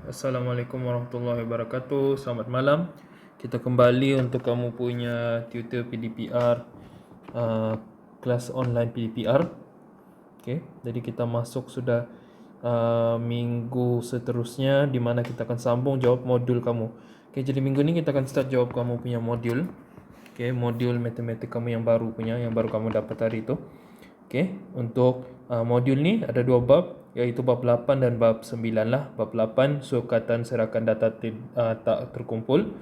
Assalamualaikum warahmatullahi wabarakatuh. Selamat malam. Kita kembali untuk kamu punya tutor PDPR, kelas online PDPR. Jadi kita masuk sudah minggu seterusnya di mana kita akan sambung jawab modul kamu. Jadi minggu ni kita akan start jawab kamu punya modul. Modul matematik kamu yang baru kamu dapat hari itu. Untuk modul ni ada dua bab, iaitu bab 8 dan bab 9 lah. Bab 8 sukatan serahkan data tak terkumpul.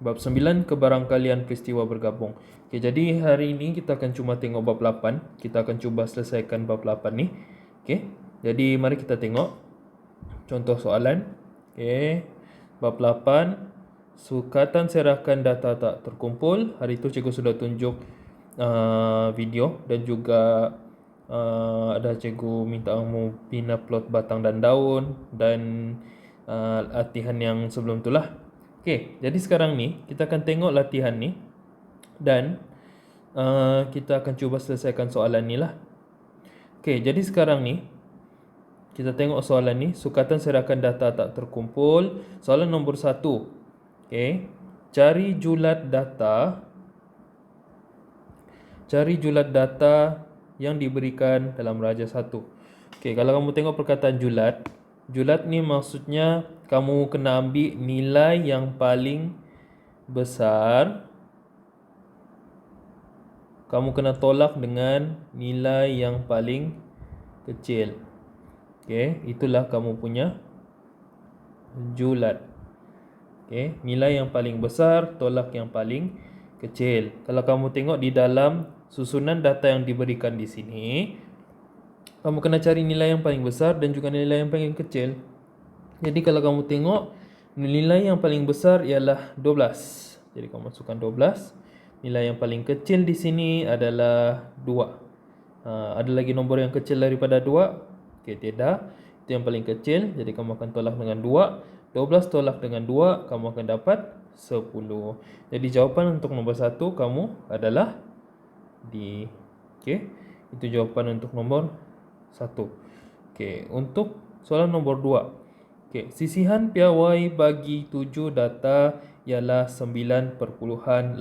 Bab 9 kebarangkalian peristiwa bergabung. Jadi hari ini kita akan cuma tengok bab 8. Kita akan cuba selesaikan bab 8 ni. Jadi mari kita tengok contoh soalan. Bab 8 sukatan serahkan data tak terkumpul. Hari itu cikgu sudah tunjuk video dan juga ada cikgu minta kamu bina plot batang dan daun dan latihan yang sebelum itulah. Jadi sekarang ni kita akan tengok latihan ni dan kita akan cuba selesaikan soalan ni lah. Jadi sekarang ni kita tengok soalan ni, sukatan serahkan data tak terkumpul. Soalan nombor 1. Cari julat data yang diberikan dalam raja 1. Kalau kamu tengok perkataan julat ni maksudnya kamu kena ambil nilai yang paling besar, kamu kena tolak dengan nilai yang paling kecil. Itulah kamu punya julat. Nilai yang paling besar tolak yang paling kecil. Kalau kamu tengok di dalam susunan data yang diberikan di sini, kamu kena cari nilai yang paling besar dan juga nilai yang paling kecil. Jadi kalau kamu tengok, nilai yang paling besar ialah 12. Jadi kamu masukkan 12. Nilai yang paling kecil di sini adalah 2. Ada lagi nombor yang kecil daripada 2? Tidak. Itu yang paling kecil. Jadi kamu akan tolak dengan 2. 12 tolak dengan 2, kamu akan dapat 10. Jadi jawapan untuk nombor 1 kamu adalah D. Itu jawapan untuk nombor 1. Untuk soalan nombor 2. Sisihan piawai bagi 7 data ialah 9.87.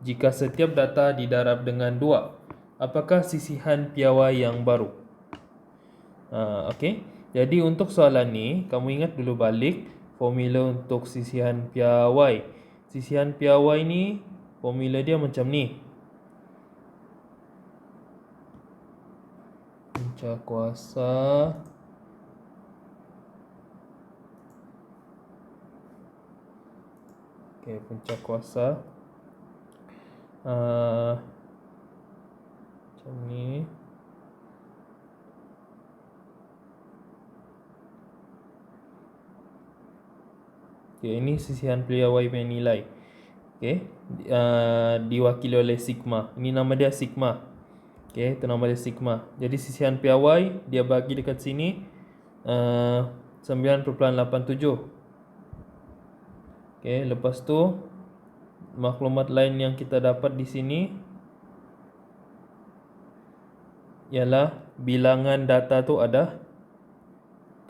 Jika setiap data didarab dengan 2, apakah sisihan piawai yang baru? Jadi untuk soalan ni, kamu ingat dulu balik formula untuk sisihan piawai. Sisihan piawai ni formula dia macam ni. Punca kuasa punca kuasa macam ni. Ini sisihan piawai punya nilai. Diwakili oleh sigma. Ini nama dia sigma. Itu nama dia sigma. Jadi sisihan piawai dia bagi dekat sini 9.87. Lepas tu maklumat lain yang kita dapat di sini ialah bilangan data tu ada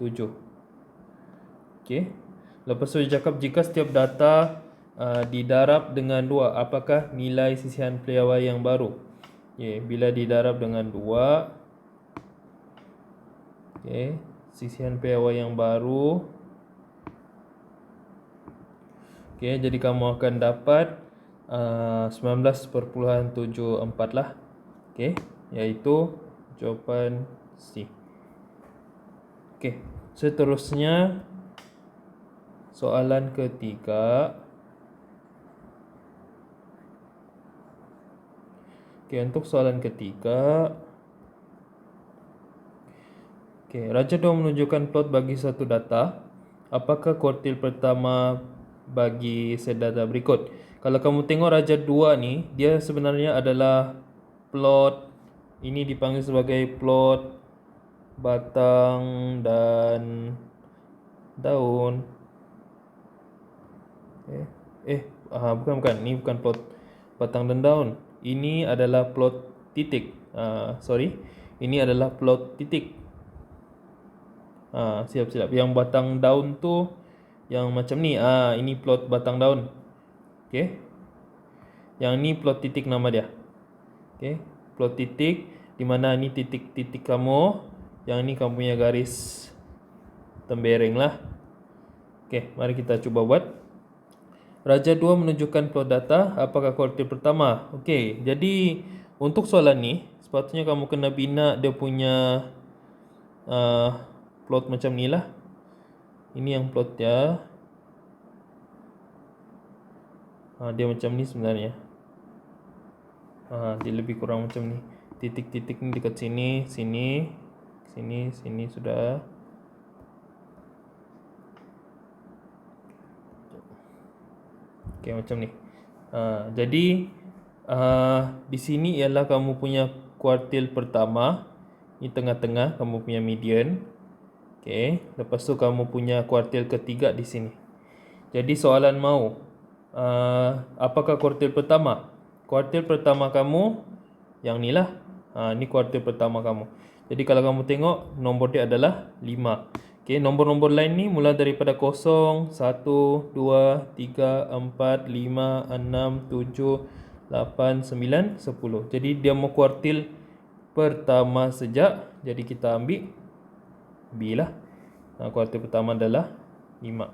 7. Lepas tu dia cakap jika setiap data didarab dengan 2, apakah nilai sisihan piawai yang baru? Bila didarab dengan 2, sisihan piawai yang baru, jadi kamu akan dapat 19.74 lah. Iaitu jawapan C. Seterusnya soalan ketiga. Untuk soalan ketiga, raja 2 menunjukkan plot bagi satu data. Apakah kuartil pertama bagi set data berikut? Kalau kamu tengok raja 2 ni, dia sebenarnya adalah plot, ini dipanggil sebagai plot batang dan daun. Bukan. Ini bukan plot batang dan daun. Ini adalah plot titik. Ini adalah plot titik. Siap-siap. Yang batang daun tu yang macam ni. Ini plot batang daun. Okey. Yang ni plot titik nama dia. Okey. Plot titik di mana ni titik-titik kamu, yang ni kamu punya garis tembereng lah. Okey, mari kita cuba buat. Raja 2 menunjukkan plot data. Apakah kuartil pertama? Okey, jadi untuk soalan ni sepatutnya kamu kena bina dia punya plot macam ni lah. Ini yang plot dia. Dia macam ni sebenarnya. Dia lebih kurang macam ni. Titik-titik ni dekat sini, sini, sini, sini sudah. Okey, macam ni. Jadi di sini ialah kamu punya kuartil pertama. Ini tengah-tengah kamu punya median. Okey, lepas tu kamu punya kuartil ketiga di sini. Jadi soalan mau, apakah kuartil pertama? Kuartil pertama kamu yang ni lah. Ni kuartil pertama kamu. Jadi kalau kamu tengok nombor dia adalah 5. Okey, nombor-nombor lain ni mula daripada 0, 1, 2, 3, 4, 5, 6, 7, 8, 9, 10. Jadi dia mau kuartil pertama sejak. Jadi kita ambil B lah. Kuartil pertama adalah 5.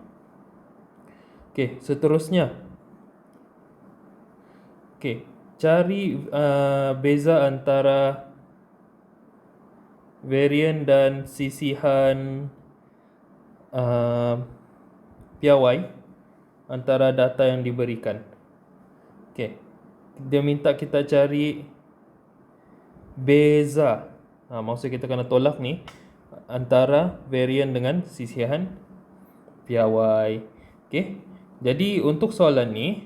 Okey, seterusnya. Okey, cari beza antara varian dan sisihan piawai antara data yang diberikan. Okey, dia minta kita cari beza. Maksud kita kena tolak ni antara varian dengan sisihan piawai. Okey, jadi untuk soalan ni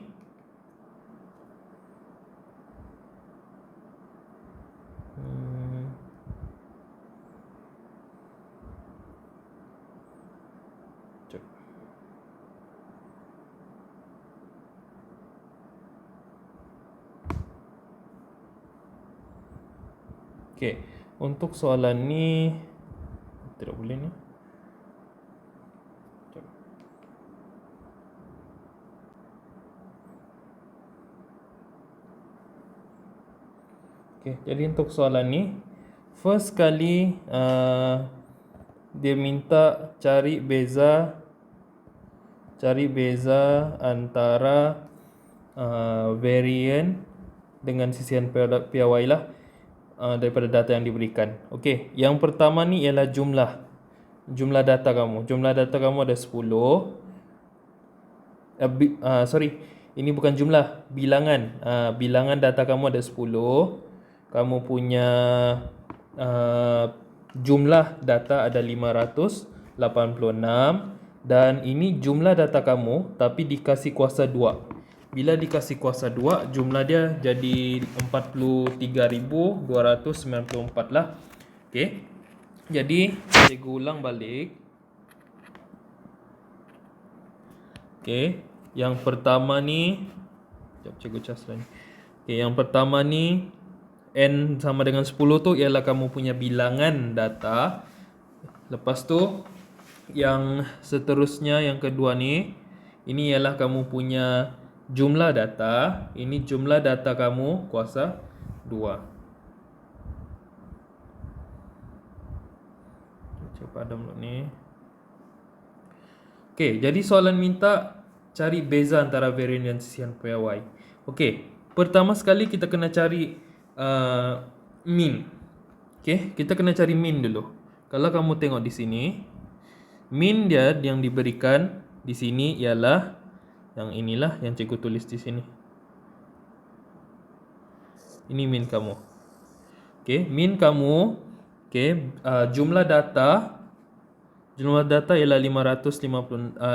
Okey, untuk soalan ni tidak boleh ni. Okey, jadi untuk soalan ni first kali dia minta cari beza antara varian dengan sisihan piawai lah daripada data yang diberikan. Okey, yang pertama ni ialah jumlah data kamu. Jumlah data kamu ada 10. Ini bukan jumlah, bilangan. Bilangan data kamu ada 10. Kamu punya jumlah data ada 586 dan ini jumlah data kamu tapi dikasih kuasa 2. Bila dikasih kuasa 2, jumlah dia jadi 43,294 lah. Okey. Jadi, cikgu ulang balik. Okey, yang pertama ni cikgu cas lagi. Okey, yang pertama ni N sama dengan 10 tu ialah kamu punya bilangan data. Lepas tu yang seterusnya yang kedua ni, ini ialah kamu punya jumlah data. Ini jumlah data kamu kuasa 2. Cepat padam dulu ni. Okey, jadi soalan minta cari beza antara varian dan sisihan piawai. Okey, pertama sekali kita kena cari mean. Okey, kita kena cari mean dulu. Kalau kamu tengok di sini, mean dia yang diberikan di sini ialah yang inilah yang cikgu tulis di sini. Ini mean kamu. Okey, mean kamu, okey, jumlah data ialah 586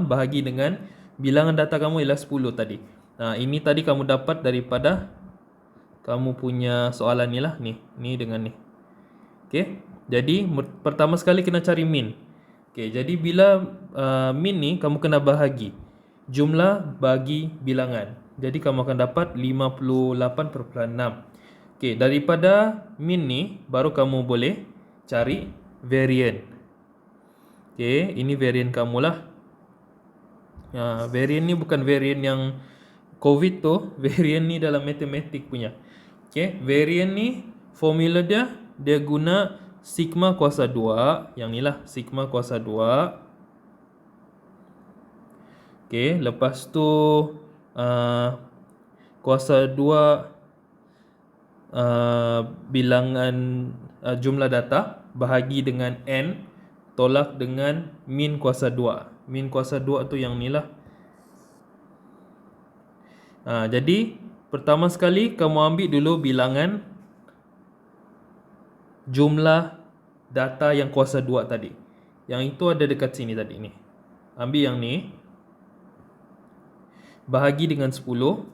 bahagi dengan bilangan data kamu ialah 10 tadi. Ini tadi kamu dapat daripada kamu punya soalan ni lah, ni dengan ni. Okey, jadi pertama sekali kena cari mean. Okey, jadi bila mean ni kamu kena bahagi jumlah bagi bilangan. Jadi kamu akan dapat 58.6. Okey, daripada mean ni baru kamu boleh cari variant. Okay, ini variant kamu lah. Variant ni bukan variant yang COVID tu. Variant ni dalam matematik punya. Okay, variant ni formula dia guna sigma kuasa 2. Yang ni lah sigma kuasa 2. Okay, lepas tu kuasa 2 bilangan jumlah data bahagi dengan n tolak dengan min kuasa 2. Min kuasa 2 tu yang ni lah. Jadi pertama sekali kamu ambil dulu bilangan jumlah data yang kuasa 2 tadi. Yang itu ada dekat sini tadi ni. Ambil yang ni, bahagi dengan 10.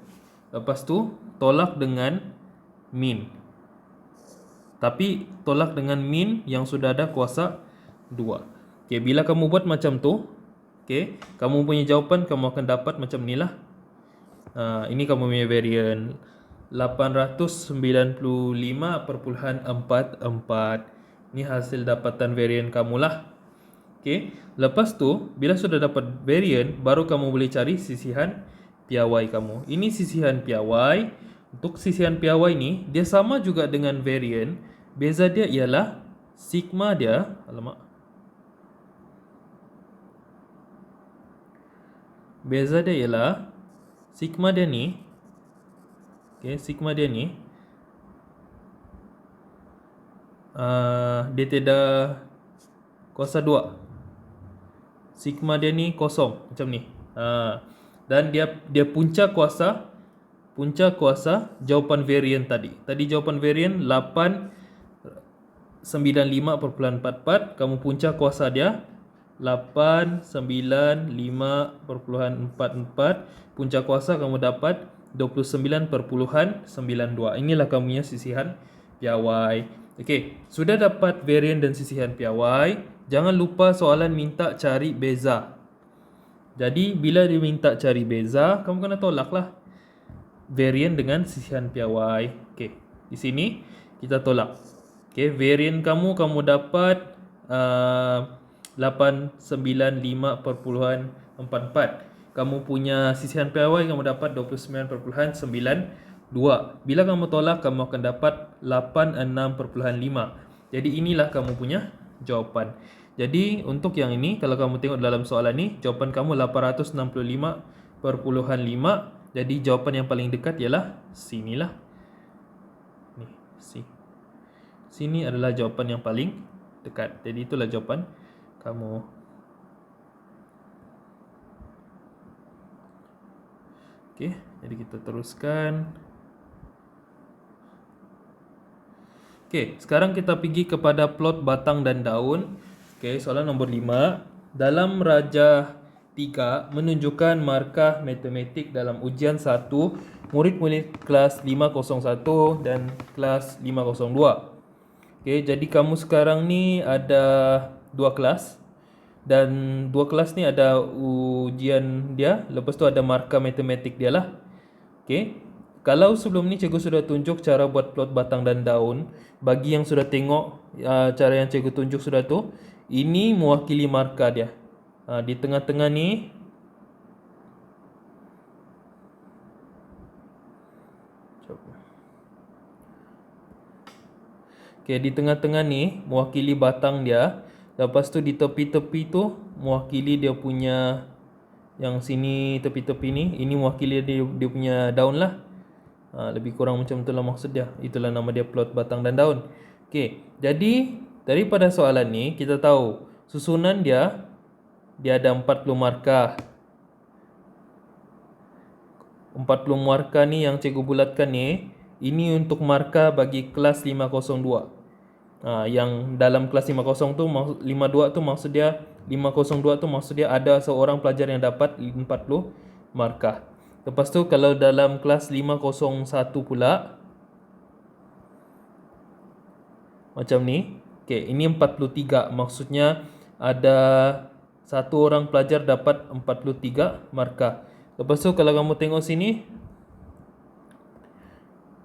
Lepas tu tolak dengan min. Tapi tolak dengan min yang sudah ada kuasa 2. Okay, bila kamu buat macam tu, okay, kamu punya jawapan kamu akan dapat macam ni lah. Ini kamu punya variant 895.44. Ini hasil dapatan variant kamu lah. Okay, lepas tu bila sudah dapat variant, baru kamu boleh cari sisihan piawai kamu. Ini sisihan piawai. Untuk sisihan piawai ni dia sama juga dengan variant. Beza dia ialah sigma dia, beza dia ialah sigma dia ni. Okay, sigma dia ni dia tiada kuasa 2. Sigma dia ni kosong macam ni. Dan dia punca kuasa jawapan variant tadi. Tadi jawapan variant 895.44. Kamu punca kuasa dia 895.44. Punca kuasa kamu dapat 29.92. Inilah kamu punya sisihan piawai. Okey, sudah dapat variant dan sisihan piawai. Jangan lupa soalan minta cari beza. Jadi bila dia minta cari beza, kamu kena tolaklah variant dengan sisihan piawai. Okey, di sini kita tolak. Okey, variant kamu dapat 895.44. Kamu punya sisihan piawai kamu dapat 29.92. Bila kamu tolak, kamu akan dapat 86.5. Jadi inilah kamu punya jawapan. Jadi untuk yang ini, kalau kamu tengok dalam soalan ni, jawapan kamu 865.5. Jadi jawapan yang paling dekat ialah sinilah. Ni, sini adalah jawapan yang paling dekat. Jadi itulah jawapan kamu. Okey, jadi kita teruskan. Okey, sekarang kita pergi kepada plot batang dan daun. Okey, soalan nombor 5. Dalam Rajah 3 menunjukkan markah matematik dalam ujian 1 murid-murid kelas 501 dan kelas 502. Okey, jadi kamu sekarang ni ada 2 kelas. Dan 2 kelas ni ada ujian dia, lepas tu ada markah matematik dia lah. Okey. Kalau sebelum ni cikgu sudah tunjuk cara buat plot batang dan daun, bagi yang sudah tengok cara yang cikgu tunjuk sudah tu, ini mewakili markah dia. Di tengah-tengah ni Okey, di tengah-tengah ni mewakili batang dia. Lepas tu di tepi-tepi tu mewakili dia punya, yang sini tepi-tepi ni, ini mewakili dia punya daun lah. Lebih kurang macam itulah maksud dia. Itulah nama dia plot batang dan daun. Okey, jadi daripada soalan ni kita tahu susunan dia ada 40 markah. 40 markah ni yang cikgu bulatkan ni, ini untuk markah bagi kelas 502. Yang dalam kelas 50 tu 52 tu maksud dia 502 tu maksud dia ada seorang pelajar yang dapat 40 markah. Lepas tu kalau dalam kelas 501 pula macam ni. Okey, ini 43, maksudnya ada satu orang pelajar dapat 43 markah. Lepas tu kalau kamu tengok sini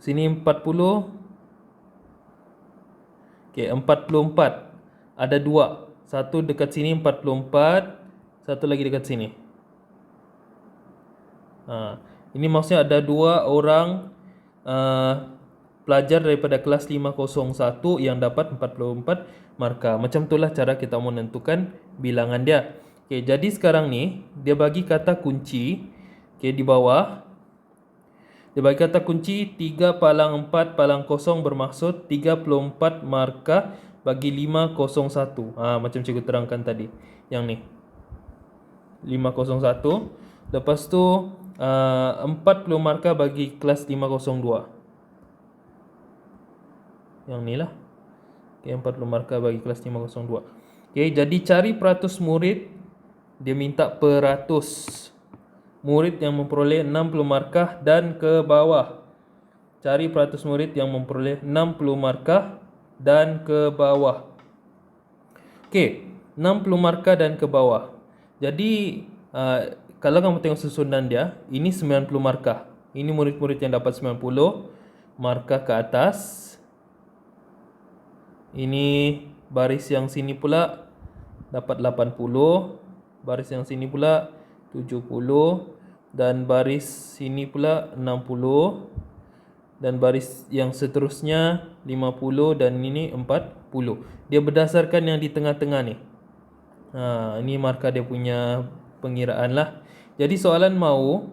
40. Okey, 44. ada dua. Satu dekat sini 44, satu lagi dekat sini. Ini maksudnya ada dua orang pelajar daripada kelas 501 yang dapat 44 markah. Macam itulah cara kita menentukan bilangan dia. Okey, jadi sekarang ni dia bagi kata kunci. Okey, di bawah dia bagi kata kunci 3 palang 4 palang kosong bermaksud 34 markah bagi 501. Macam cikgu terangkan tadi. Yang ni 501. Lepas tu 40 markah bagi kelas 502. Yang ni lah. Okay, 40 markah bagi kelas 502. Okay, jadi cari peratus murid. Dia minta peratus murid yang memperoleh 60 markah dan ke bawah. Cari peratus murid yang memperoleh 60 markah dan ke bawah. Okey, 60 markah dan ke bawah. Jadi kalau kamu tengok susunan dia, ini 90 markah. Ini murid-murid yang dapat 90 markah ke atas. Ini baris yang sini pula dapat 80. Baris yang sini pula 70. Dan baris sini pula 60. Dan baris yang seterusnya 50 dan ini 40. Dia berdasarkan yang di tengah-tengah ni. Ini markah dia punya pengiraan lah. Jadi soalan mahu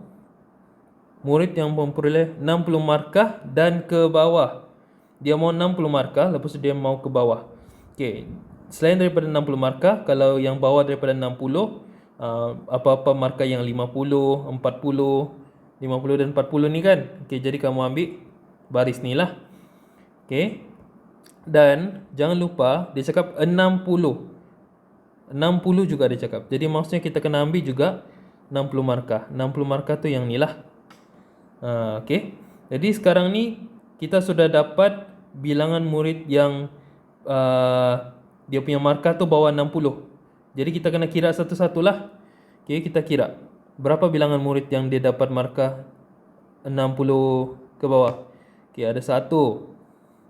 murid yang memperoleh 60 markah dan ke bawah. Dia mau 60 markah, lepas tu dia mau ke bawah. Okey, selain daripada 60 markah, kalau yang bawah daripada 60, apa-apa markah yang 50, 40, 50 dan 40 ni kan. Okey, jadi kamu ambil baris ni lah. Okey. Dan jangan lupa dia cakap 60. 60 juga dia cakap. Jadi maksudnya kita kena ambil juga 60 markah. 60 markah tu yang ni lah. Okey. Jadi sekarang ni kita sudah dapat bilangan murid yang dia punya markah tu bawah 60. Jadi kita kena kira satu-satu lah. Okey, kita kira berapa bilangan murid yang dia dapat markah 60 ke bawah. Okey, ada 1,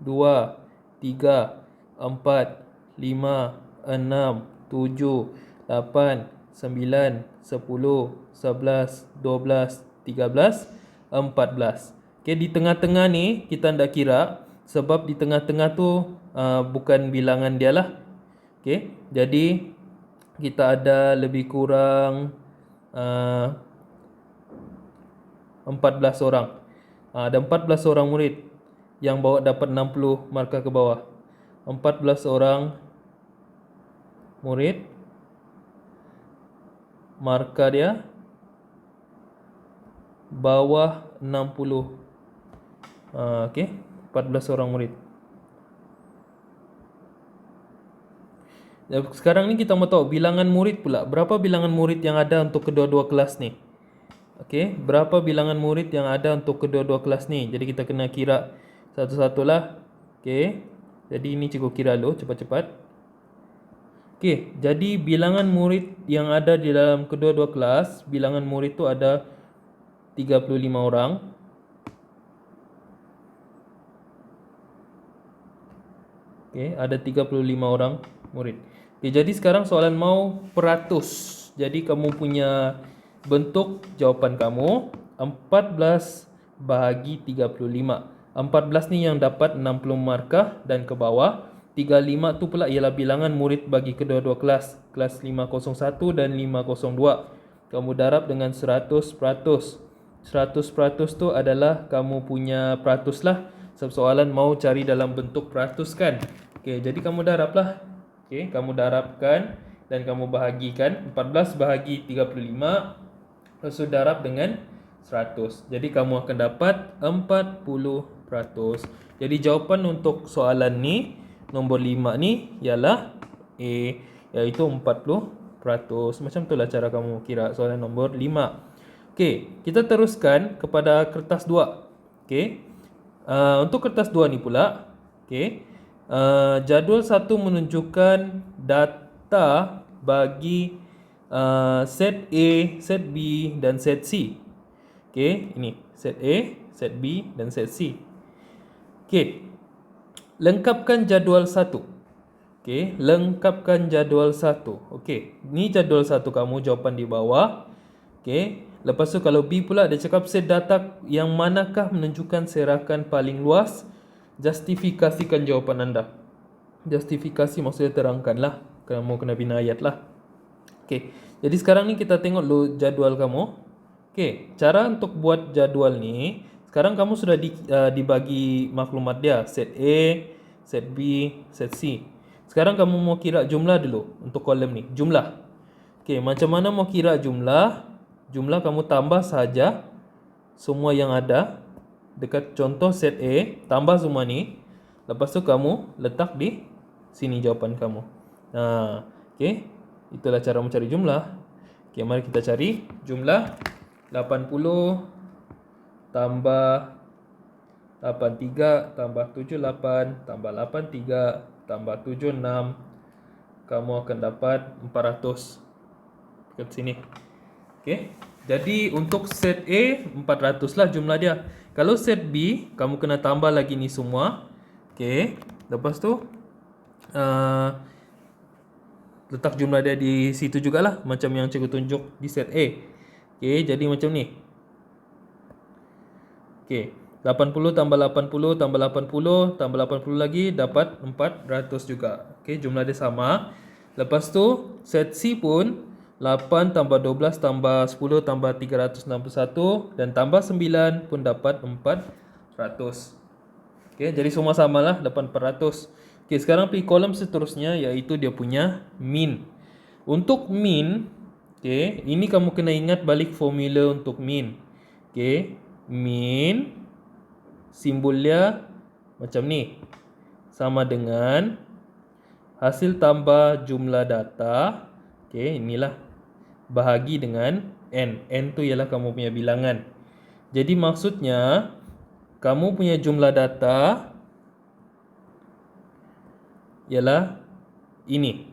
2, 3, 4, 5, 6, 7, 8, 9, 10, 11, 12, 13, 14. Okey, di tengah-tengah ni kita hendak kira sebab di tengah-tengah tu bukan bilangan dia lah. Okey, jadi kita ada lebih kurang 14 orang. Ada 14 orang murid yang bawa dapat 60 markah ke bawah. 14 orang murid, markah dia bawah 60. Okey, 14 orang murid. Sekarang ni kita mau tahu bilangan murid pula. Berapa bilangan murid yang ada untuk kedua-dua kelas ni? Okey, berapa bilangan murid yang ada untuk kedua-dua kelas ni? Jadi kita kena kira satu-satulah. Okey, jadi ini cikgu kira dulu cepat-cepat. Okey, jadi bilangan murid yang ada di dalam kedua-dua kelas, bilangan murid tu ada 35 orang. Okey, ada 35 orang murid. Okey, jadi sekarang soalan mau peratus. Jadi kamu punya bentuk jawapan kamu 14 bahagi 35. 14 ni yang dapat 60 markah dan ke bawah. 35 tu pula ialah bilangan murid bagi kedua-dua kelas. Kelas 501 dan 502. Kamu darab dengan 100%. 100% tu adalah kamu punya peratus lah. Sebab soalan mau cari dalam bentuk peratus kan. Okey, jadi kamu darablah. Okey, kamu darabkan dan kamu bahagikan 14 bahagi 35. Lepas tu darab dengan 100. Jadi kamu akan dapat 40%. Jadi jawapan untuk soalan ni nombor 5 ni ialah A, iaitu 40%. Macam itulah cara kamu kira soalan nombor 5. Okey, kita teruskan kepada kertas 2. Okey. Untuk kertas 2 ni pula, okey. Jadual 1 menunjukkan data bagi set A, set B dan set C. Okey, ini set A, set B dan set C. Okey. Lengkapkan jadual 1. Okey, lengkapkan jadual 1. Okey, ni jadual 1 kamu, jawapan di bawah. Okey, lepas tu kalau B pula dia cakap set data yang manakah menunjukkan serakan paling luas. Justifikasikan jawapan anda. Justifikasi maksudnya terangkanlah. Kamu kena bina ayat lah. Okey, jadi sekarang ni kita tengok dulu jadual kamu. Okey, cara untuk buat jadual ni, sekarang kamu sudah dibagi maklumat dia, set A, set B, set C. Sekarang kamu mau kira jumlah dulu untuk kolom ni, jumlah. Okey, macam mana mau kira jumlah? Jumlah kamu tambah saja semua yang ada dekat contoh set A, tambah semua ni. Lepas tu kamu letak di sini jawapan kamu. Nah, okey. Itulah cara mencari jumlah. Okey, mari kita cari jumlah 80 tambah 83 tambah 78 tambah 83 tambah 76, kamu akan dapat 400 dekat sini. Okey. Jadi untuk set A 400 lah jumlah dia. Kalau set B kamu kena tambah lagi ni semua. Okey. Lepas tu letak jumlah dia di situ jugalah, macam yang cikgu tunjuk di set A. Okey, jadi macam ni. Okey, 80 tambah 80 tambah 80 tambah 80 lagi dapat 400 juga. Okey, jumlah dia sama. Lepas tu set C pun 8 tambah 12 tambah 10 tambah 361 dan tambah 9 pun dapat 400. Okey, jadi semua samalah, dapat 400. Okey, sekarang pergi kolom seterusnya, iaitu dia punya min. Untuk min, okey, ini kamu kena ingat balik formula untuk min. Okey, min simbolnya macam ni. Sama dengan hasil tambah jumlah data. Okey, inilah bahagi dengan n. N tu ialah kamu punya bilangan. Jadi maksudnya kamu punya jumlah data ialah ini.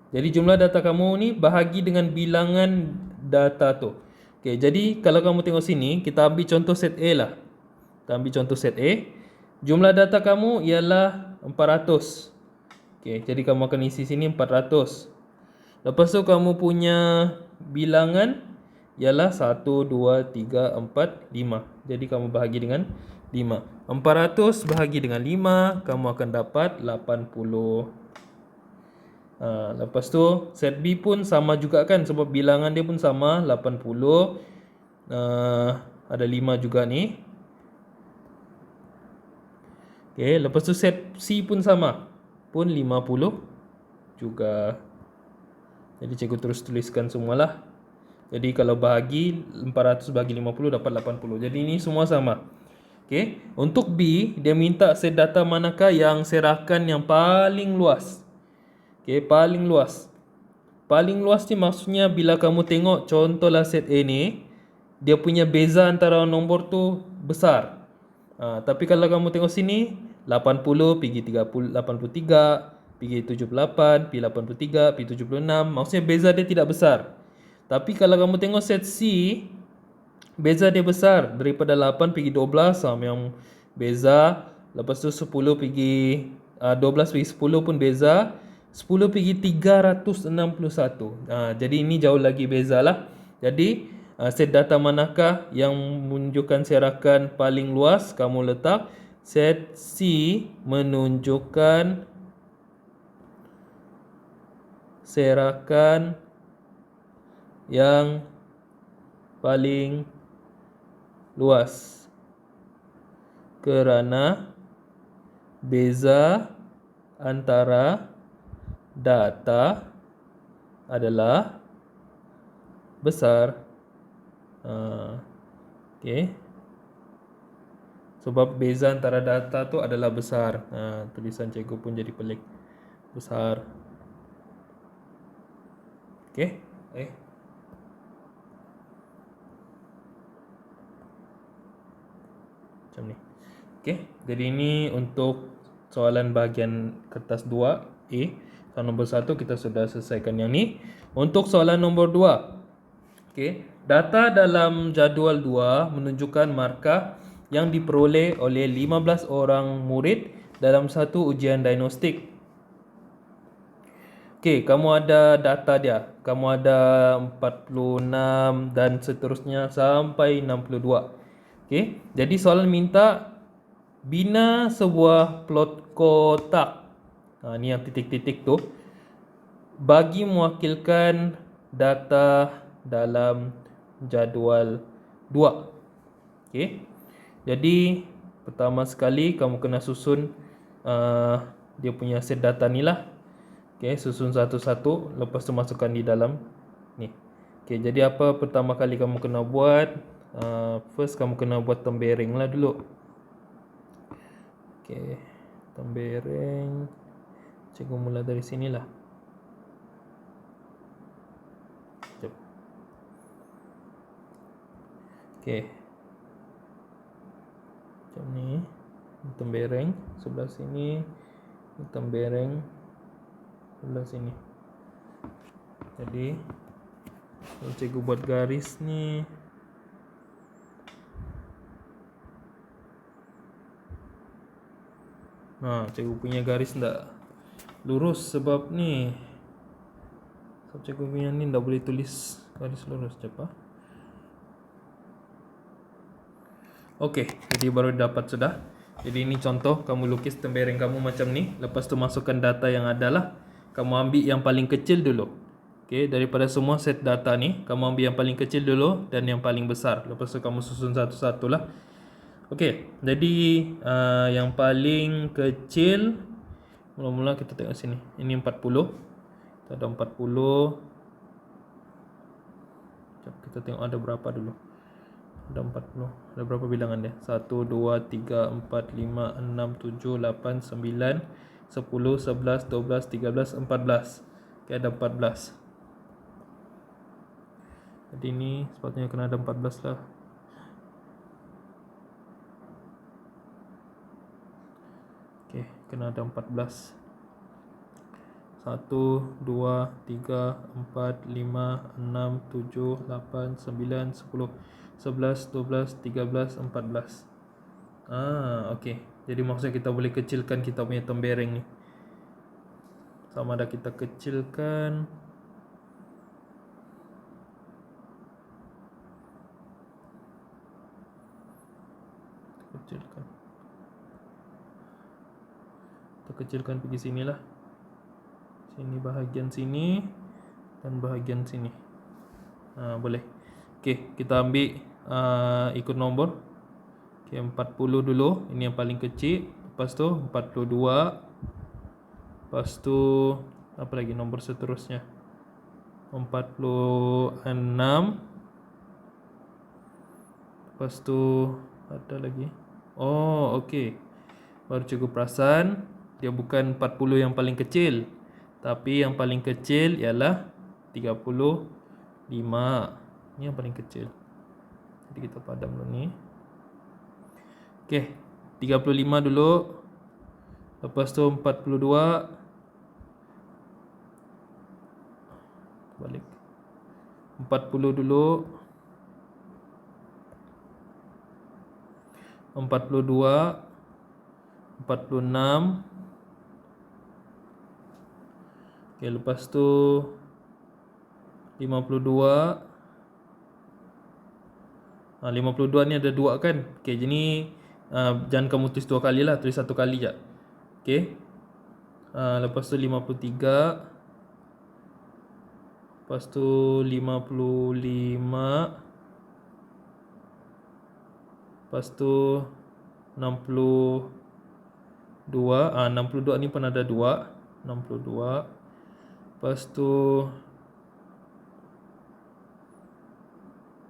Jadi jumlah data kamu ni bahagi dengan bilangan data tu. Okey, jadi kalau kamu tengok sini, kita ambil contoh set A lah. Kita ambil contoh set A. Jumlah data kamu ialah 400. Okey, jadi kamu akan isi sini 400. Lepas tu kamu punya bilangan ialah 1, 2, 3, 4, 5. Jadi kamu bahagi dengan 5. 400 bahagi dengan 5, kamu akan dapat 80. Lepas tu set B pun sama juga kan, sebab bilangan dia pun sama 80. Ada 5 juga ni. Okey, lepas tu set C pun sama, pun 50 juga. Jadi cikgu terus tuliskan semualah. Jadi kalau bahagi 400 bahagi 50 dapat 80. Jadi ini semua sama. Okey, untuk B dia minta set data manakah yang serakan yang paling luas. Okey, paling luas. Paling luas ni maksudnya bila kamu tengok contohlah set A ni, dia punya beza antara nombor tu besar. Tapi kalau kamu tengok sini 80 pergi 30, 83 pergi 78, pergi 83, pergi 76, maksudnya beza dia tidak besar. Tapi kalau kamu tengok set C, beza dia besar, daripada 8 pergi 12 yang beza. Lepas tu 10 pergi 12 pergi 10 pun beza. 10 pergi 361. Jadi ini jauh lagi beza lah. Jadi set data manakah yang menunjukkan serakan paling luas, kamu letak set C menunjukkan serakan yang paling luas kerana beza antara data adalah besar. Okey. Sebab beza antara data tu adalah besar. Tulisan cikgu pun jadi pelik. Besar. Okey. Macam ni. Okey. Jadi ini untuk soalan bahagian kertas 2A. Soalan nombor 1 kita sudah selesaikan yang ni. Untuk soalan nombor 2. Okey. Data dalam jadual 2 menunjukkan markah yang diperoleh oleh 15 orang murid dalam satu ujian diagnostik. Okey, kamu ada data dia. Kamu ada 46 dan seterusnya sampai 62. Okey, jadi soalan minta bina sebuah plot kotak. Ni yang titik-titik tu bagi mewakilkan data dalam jadual 2. Okey. Jadi pertama sekali kamu kena susun dia punya set data ni lah. Okey, susun satu-satu, lepas tu masukkan di dalam ni. Okey, jadi apa pertama kali kamu kena buat? First kamu kena buat tembereng lah dulu. Okey, tembereng. Cikgu mula dari sinilah. Sekejap. Okey. Macam ni. Tembereng sebelah sini. Tembereng sebelah sini. Jadi kalau cikgu buat garis ni, cikgu punya garis tak lurus sebab ni. Sebab cikgu punya ni tak boleh tulis garis lurus. Sekejap. Okey, jadi baru dapat sudah. Jadi ini contoh kamu lukis tembereng kamu macam ni. Lepas tu masukkan data yang ada lah. Kamu ambil yang paling kecil dulu. Okey, daripada semua set data ni, kamu ambil yang paling kecil dulu dan yang paling besar. Lepas tu kamu susun satu-satu lah. Okey, jadi yang paling kecil, mula-mula kita tengok sini. Ini 40. Kita ada 40. Kita tengok ada berapa dulu. Ada 40. Ada berapa bilangan dia? 1, 2, 3, 4, 5, 6, 7, 8, 9, 10, 11, 12, 13, 14. Okay, ada 14. Jadi ni sepatutnya kena ada 14 lah. Okay, kena ada 14. 1, 2, 3, 4, 5, 6, 7, 8, 9, 10, 11, 12, 13, 14. Okey. Jadi maksudnya kita boleh kecilkan kita punya tembereng ni. Sama ada kita kecilkan. Kita kecilkan pergi sinilah. Sini bahagian sini dan bahagian sini. Boleh. Okey, kita ambil ikut nombor. Okey, 40 dulu. Ini yang paling kecil. Lepas tu 42. Lepas tu apa lagi nombor seterusnya? 46. Lepas tu ada lagi. Okey. Baru cikgu perasan dia bukan 40 yang paling kecil, tapi yang paling kecil ialah 35. Ini yang paling kecil. Jadi kita padam dulu ni. Okey, 35 dulu. Lepas tu 42. Balik. 40 dulu. 42. 46. Okey, lepas tu 52. 52 ni ada 2 kan? Okey, jadi jangan kamu tulis 2 kali lah, tulis 1 kali je. Okey. Lepas tu 53. Lepas tu 55. Lepas tu 62. 62 ni pun ada 2. 62. Lepas tu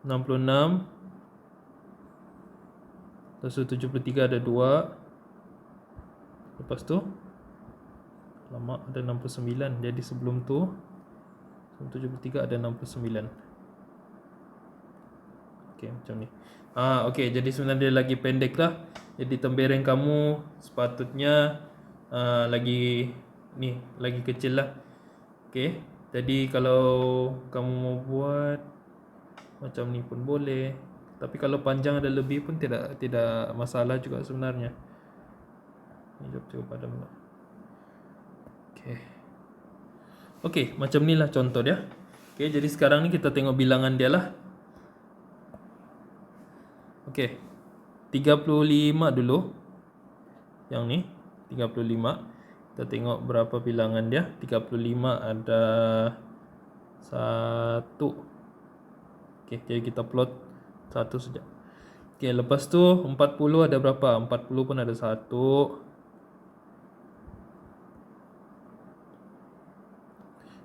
66. Lepas tu 73 ada 2. Lepas tu lama ada 69. Jadi sebelum tu 73 ada 69. Okey, macam ni. Okey, jadi sebenarnya dia lagi pendek lah. Jadi tembereng kamu sepatutnya lagi kecil lah. Okey, jadi kalau kamu mau buat macam ni pun boleh. Tapi kalau panjang ada lebih pun tidak masalah juga sebenarnya. Ni jap cuba padam dulu. Okey. Okey, macam ni lah contoh dia. Okey, jadi sekarang ni kita tengok bilangan dia lah. Okey, 35 dulu. Yang ni, 35. Kita tengok berapa bilangan dia. 35 ada 1. Okey, jadi kita plot 1 saja. Okey, lepas tu 40 ada berapa? 40 pun ada 1.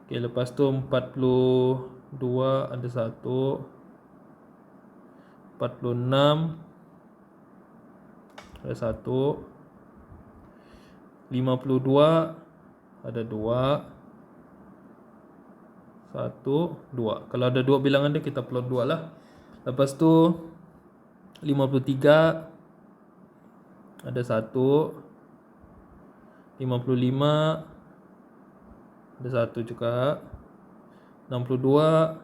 Okey, lepas tu 42 ada 1. 46 ada 1. 52 ada 2. 1, 2. Kalau ada 2 bilangan dia, kita plot 2 lah. Lepas tu 53 ada 1. 55 ada 1 juga. 62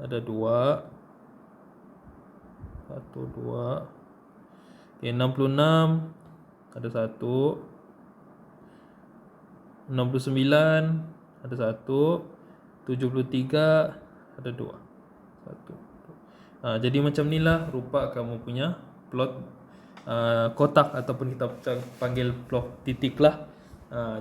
ada 2. 1, 2. Okay, 66 ada 1. 69 ada 1. 73 ada 2. 1. Jadi macam ni lah rupa kamu punya plot kotak ataupun kita panggil plot titik lah.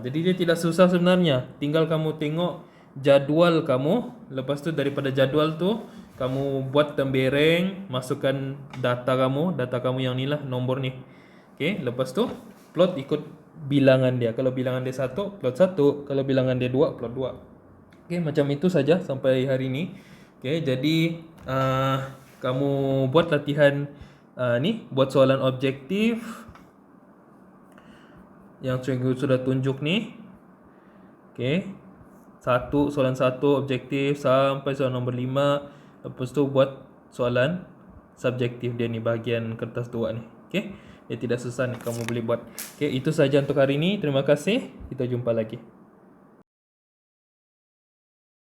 Jadi dia tidak susah sebenarnya. Tinggal kamu tengok jadual kamu. Lepas tu daripada jadual tu kamu buat tembereng, masukkan data kamu yang ni lah, nombor ni. Okay, lepas tu plot ikut bilangan dia. Kalau bilangan dia 1, plot 1. Kalau bilangan dia 2, plot 2. Okay, macam itu saja sampai hari ni. Okay, jadi kamu buat latihan ni, buat soalan objektif yang cikgu sudah tunjuk ni. Okay, soalan 1 objektif sampai soalan nombor 5. Lepas tu buat soalan subjektif dia ni, bahagian kertas 2 ni. Okay, dia tidak susah ni, kamu boleh buat. Okay, itu saja untuk hari ni. Terima kasih. Kita jumpa lagi.